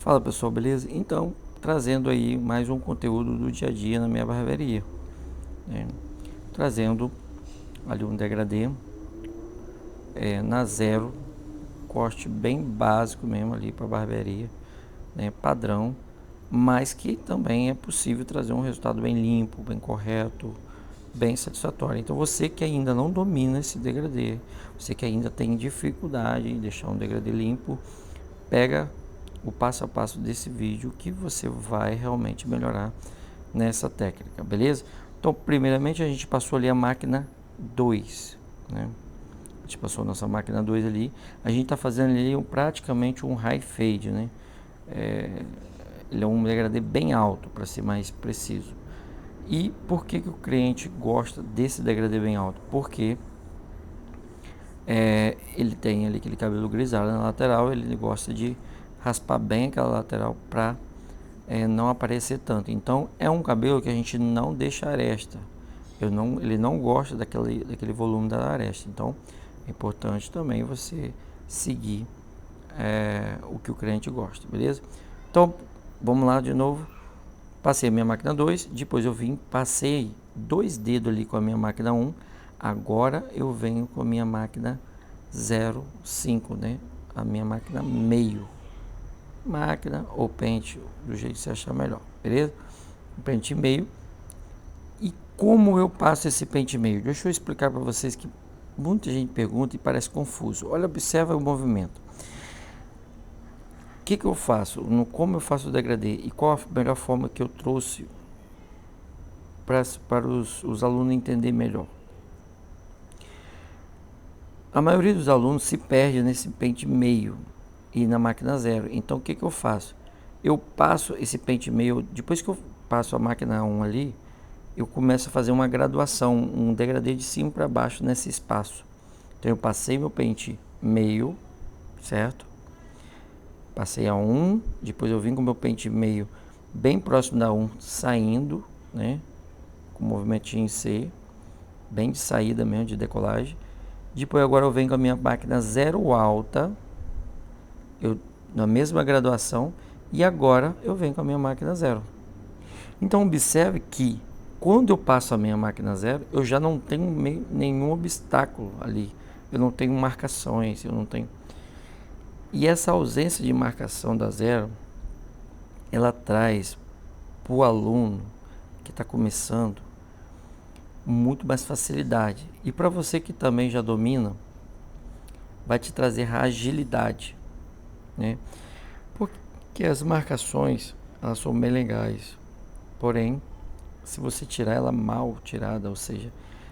Fala pessoal, beleza? Então, trazendo aí mais um conteúdo do dia a dia na minha barbearia, né? Trazendo ali um degradê na zero, corte bem básico mesmo ali para barbearia, né? Padrão, mas que também é possível trazer um resultado bem limpo, bem correto, bem satisfatório. Então você que ainda não domina esse degradê, você que ainda tem dificuldade em deixar um degradê limpo, pega o passo a passo desse vídeo que você vai realmente melhorar nessa técnica, beleza? Então, primeiramente a gente passou ali a máquina 2, né? A gente passou a nossa máquina 2 ali. A gente está fazendo ali praticamente um high fade, né? Ele é um degradê bem alto, para ser mais preciso. E por que o cliente gosta desse degradê bem alto? Porque ele tem ali aquele cabelo grisalho na lateral, ele gosta de raspar bem aquela lateral para não aparecer tanto. Então é um cabelo que a gente não deixa aresta. Ele não gosta daquele volume da aresta. Então é importante também você seguir o que o cliente gosta, beleza? Então vamos lá de novo. Passei a minha máquina 2, depois eu passei 2 dedos ali com a minha máquina 1. Agora eu venho com a minha máquina 0,5, né? A minha máquina meio. Máquina ou pente, do jeito que você achar melhor, beleza? Um pente meio. E como eu passo esse pente meio? Deixa eu explicar para vocês que muita gente pergunta e parece confuso. Olha, observa o movimento. O que eu faço? Como eu faço o degradê? E qual a melhor forma que eu trouxe para os alunos entenderem melhor? A maioria dos alunos se perde nesse pente meio e na máquina zero. Então o que eu faço? Eu passo esse pente meio, depois que eu passo a máquina 1 ali, eu começo a fazer uma graduação, um degradê de cima para baixo nesse espaço. Então eu passei meu pente meio, certo? Passei a 1, depois eu vim com meu pente meio bem próximo da 1, saindo, né? Com o movimentinho em C, bem de saída mesmo, de decolagem. Depois agora eu venho com a minha máquina zero alta, na mesma graduação, e agora eu venho com a minha máquina zero. Então observe que quando eu passo a minha máquina zero, eu já não tenho nenhum obstáculo ali. Eu não tenho marcações, eu não tenho. E essa ausência de marcação da zero, ela traz para o aluno que está começando muito mais facilidade. E para você que também já domina, vai te trazer agilidade, né? Porque as marcações, elas são bem legais. Porém, se você tirar ela mal tirada, ou seja,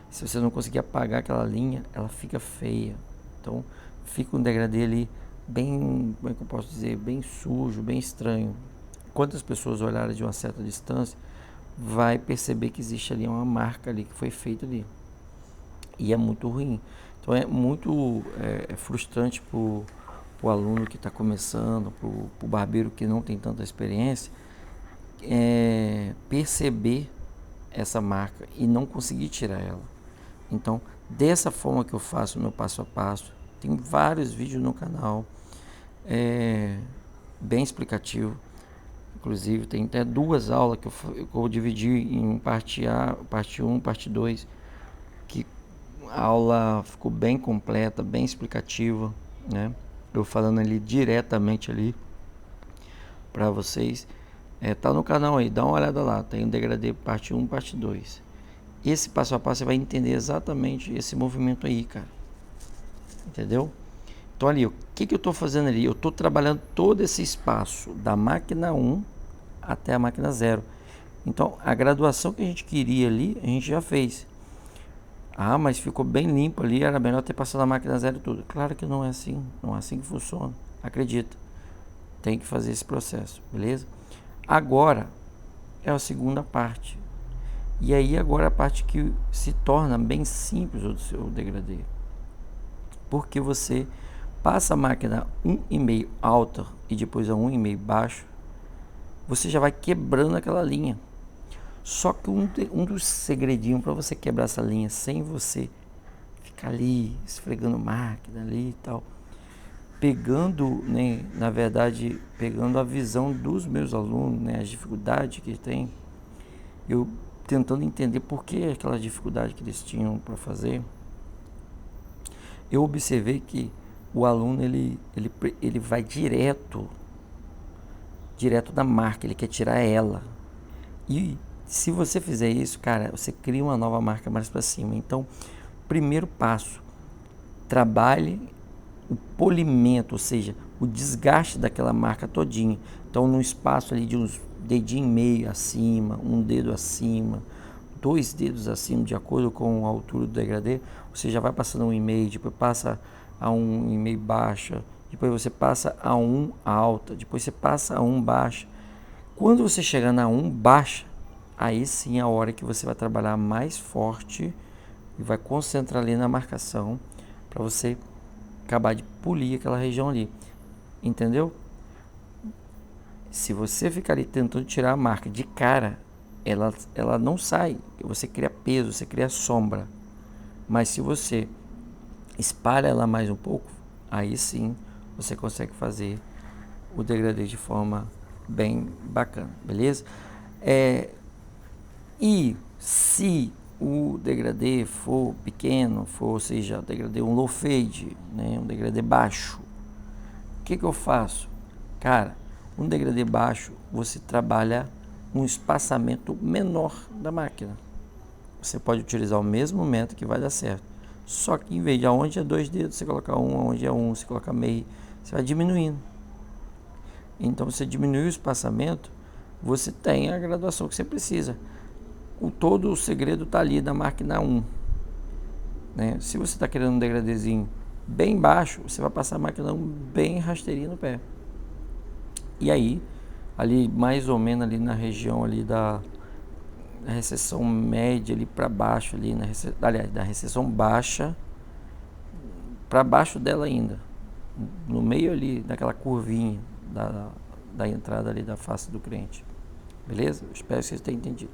se você não conseguir apagar aquela linha, ela fica feia. Então, fica um degradê ali bem, como é que eu posso dizer, bem sujo, bem estranho. Quantas pessoas olharem de uma certa distância, vai perceber que existe ali uma marca ali que foi feita ali. E é muito ruim. Então é muito frustrante para o aluno que está começando, para o barbeiro que não tem tanta experiência, perceber essa marca e não conseguir tirar ela. Então, dessa forma que eu faço o meu passo a passo, tem vários vídeos no canal, bem explicativo. Inclusive, tem até 2 aulas que eu dividi em parte A, parte 1, parte 2, que a aula ficou bem completa, bem explicativa, né? Eu falando ali diretamente ali para vocês. Tá no canal aí, dá uma olhada lá, tem o degradê parte 1, parte 2. Esse passo a passo você vai entender exatamente esse movimento aí, cara. Entendeu? Então ali, o que eu estou fazendo ali? Eu estou trabalhando todo esse espaço da máquina 1 até a máquina 0. Então a graduação que a gente queria ali, a gente já fez. Ah, mas ficou bem limpo ali, era melhor ter passado a máquina 0 e tudo. Claro que não é assim, não é assim que funciona. Acredita. Tem que fazer esse processo, beleza? Agora é a segunda parte. E aí agora a parte que se torna bem simples o seu degradê. Porque você passa a máquina 1,5 alta e depois a 1,5 baixo, você já vai quebrando aquela linha. Só que um dos segredinhos para você quebrar essa linha sem você ficar ali esfregando máquina ali e tal, pegando, né, na verdade, pegando a visão dos meus alunos, né, as dificuldades que tem, eu tentando entender por que aquela dificuldade que eles tinham para fazer, eu observei que o aluno ele vai direto da marca, ele quer tirar ela. E se você fizer isso, cara, você cria uma nova marca mais para cima. Então, primeiro passo, trabalhe o polimento, ou seja, o desgaste daquela marca todinha. Então, no espaço ali de uns dedinho e meio acima, um dedo acima, 2 dedos acima, de acordo com a altura do degradê, você já vai passando 1,5, depois passa a 1,5 baixa, depois você passa a 1 alta, depois você passa a 1 baixa. Quando você chegar na 1 baixa, aí sim é a hora que você vai trabalhar mais forte e vai concentrar ali na marcação para você acabar de polir aquela região ali, entendeu? Se você ficar ali tentando tirar a marca de cara, ela não sai, você cria peso, você cria sombra. Mas se você espalha ela mais um pouco, aí sim você consegue fazer o degradê de forma bem bacana, beleza? E se o degradê for pequeno, ou seja, o degradê um low fade, né, um degradê baixo, o que eu faço? Cara, um degradê baixo, você trabalha um espaçamento menor da máquina. Você pode utilizar o mesmo método que vai dar certo. Só que em vez de onde é 2 dedos, você coloca 1, onde é 1, você coloca meio, você vai diminuindo. Então você diminui o espaçamento, você tem a graduação que você precisa. Todo o segredo está ali na máquina 1. Né? Se você está querendo um degradêzinho bem baixo, você vai passar a máquina 1 bem rasteirinha no pé. E aí, ali mais ou menos ali na região ali da recessão média ali para baixo ali, aliás, da recessão baixa para baixo dela ainda, no meio ali daquela curvinha da entrada ali da face do cliente, beleza? Eu espero que vocês tenham entendido.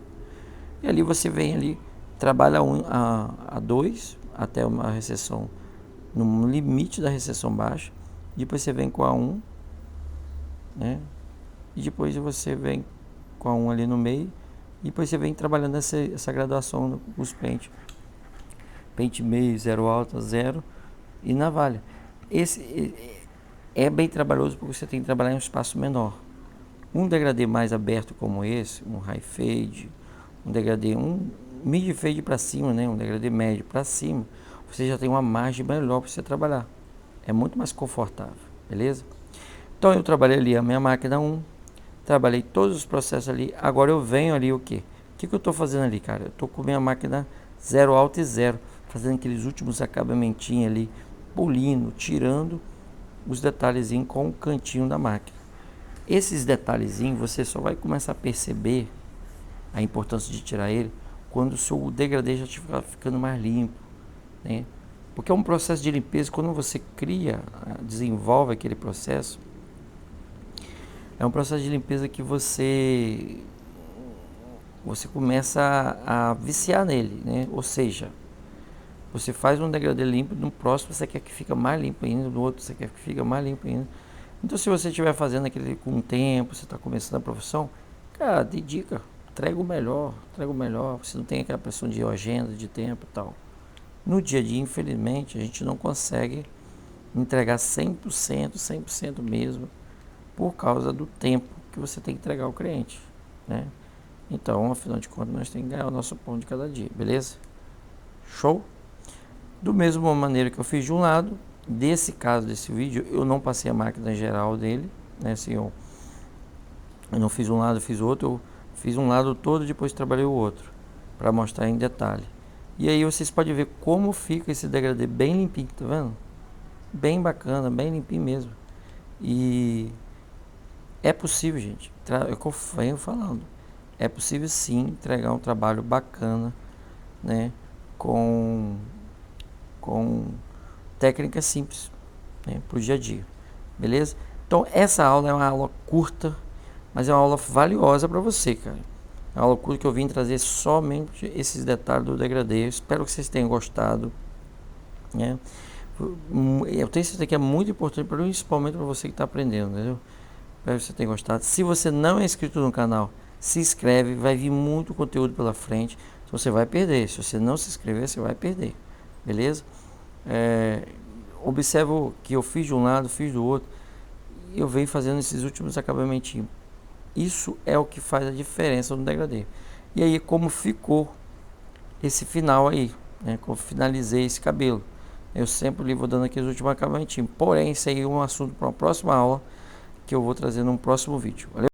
E ali você vem ali, trabalha a 2 até uma recessão no limite da recessão baixa, depois você vem com a 1, né? E depois você vem com a 1 ali no meio, e depois você vem trabalhando essa graduação nos pente meio, 0 alta, 0 e navalha. Esse é bem trabalhoso porque você tem que trabalhar em um espaço menor. Um degradê mais aberto como esse, um high fade, um degradê, um mid fade para cima, né, um degradê médio para cima, você já tem uma margem melhor para você trabalhar. É muito mais confortável, beleza? Então eu trabalhei ali a minha máquina 1, trabalhei todos os processos ali. Agora eu venho ali o quê? O que eu estou fazendo ali, cara? Eu estou com minha máquina 0 alta e 0, fazendo aqueles últimos acabamentinhos ali, polindo, tirando os detalhezinhos com o cantinho da máquina. Esses detalhezinhos você só vai começar a perceber a importância de tirar ele quando o seu degradê já estiver ficando mais limpo, né? Porque é um processo de limpeza. Quando você cria, desenvolve aquele processo, é um processo de limpeza que você começa a viciar nele, né? Ou seja, você faz um degradê limpo, no próximo você quer que fique mais limpo ainda, no outro você quer que fique mais limpo ainda. Então se você estiver fazendo aquele com o tempo, você está começando a profissão, cara, dedica, entrega o melhor, você não tem aquela pressão de agenda, de tempo e tal. No dia a dia, infelizmente, a gente não consegue entregar 100% mesmo, por causa do tempo que você tem que entregar ao cliente, né? Então, afinal de contas, nós temos que ganhar o nosso pão de cada dia, beleza? Show? Do mesmo maneira que eu fiz de um lado, desse caso, desse vídeo, eu não passei a máquina geral dele, né? Assim, eu não fiz um lado, fiz outro, eu fiz um lado todo, depois trabalhei o outro, para mostrar em detalhe. E aí vocês podem ver como fica esse degradê bem limpinho, tá vendo? Bem bacana, bem limpinho mesmo. E é possível, gente, é o que eu venho falando, é possível sim entregar um trabalho bacana, né, com técnicas simples, né, para o dia a dia, beleza? Então essa aula é uma aula curta, mas é uma aula valiosa para você, cara. É uma aula curta que eu vim trazer somente esses detalhes do degradê. Eu espero que vocês tenham gostado, né? Eu tenho certeza que é muito importante, principalmente para você que está aprendendo, entendeu? Espero que você tenha gostado. Se você não é inscrito no canal, se inscreve, vai vir muito conteúdo pela frente. Você vai perder. Se você não se inscrever, você vai perder. Beleza? Observa que eu fiz de um lado, fiz do outro. E eu venho fazendo esses últimos acabamentinhos. Isso é o que faz a diferença no degradê. E aí, como ficou esse final aí, né? Como finalizei esse cabelo. Eu sempre lhe vou dando aqui os últimos acabamentinhos. Porém, isso aí é um assunto para uma próxima aula que eu vou trazer num próximo vídeo. Valeu?